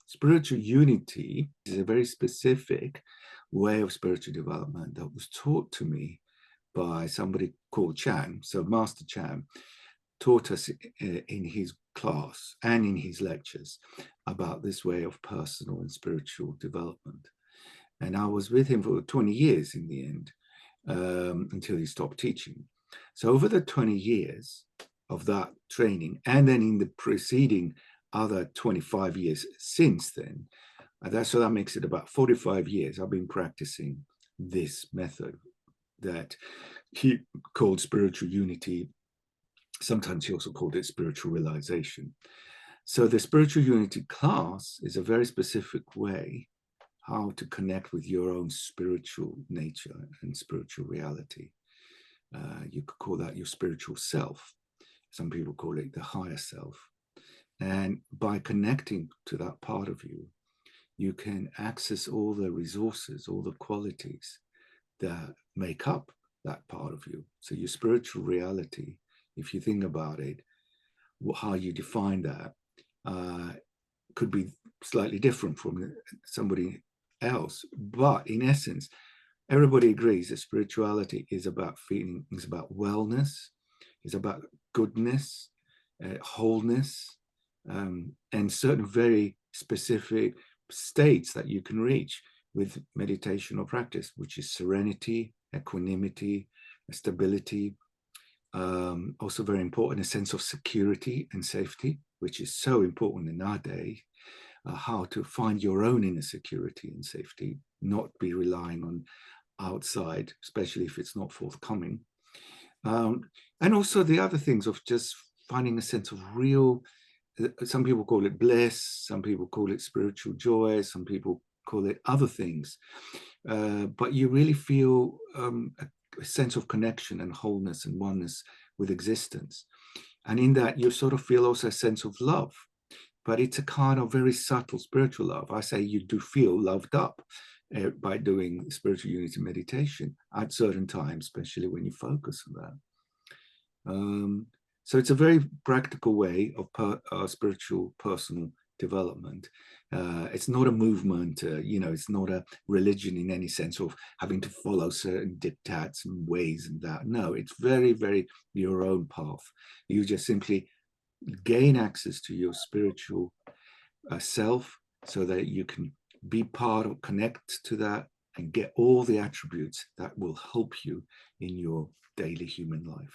Spiritual unity is a very specific way of spiritual development that was taught to me by somebody called Chan. So Master Chan taught us in his class and in his lectures about this way of personal and spiritual development. And I was with him for 20 years in the end, until he stopped teaching. So over the 20 years of that training, and then in the preceding other 25 years since then, so that makes it about 45 years I've been practicing this method that he called spiritual unity. Sometimes he also called it spiritual realization. So the spiritual unity class is a very specific way how to connect with your own spiritual nature and spiritual reality. You could call that your spiritual self. Some people call it the higher self. And by connecting to that part of you, you can access all the resources, all the qualities that make up that part of you. So your spiritual reality, if you think about it, how you define that could be slightly different from somebody else. But in essence, everybody agrees that spirituality is about feeling, is about wellness, is about goodness, wholeness, and certain very specific states that you can reach with meditation or practice, which is serenity, equanimity, stability. Also very important, a sense of security and safety, which is so important in our day. How to find your own inner security and safety, not be relying on outside, especially if it's not forthcoming. And also the other things of just finding a sense of real, some people call it bliss, some people call it spiritual joy, some people call it other things. But you really feel a sense of connection and wholeness and oneness with existence. And in that, you sort of feel also a sense of love. But it's a kind of very subtle spiritual love. I say you do feel loved up by doing spiritual unity meditation at certain times, especially when you focus on that. So it's a very practical way of spiritual personal development. It's not a movement, it's not a religion in any sense of having to follow certain diktats and ways and that. No, it's very, very your own path. You just simply gain access to your spiritual self so that you can be part of, connect to that and get all the attributes that will help you in your daily human life.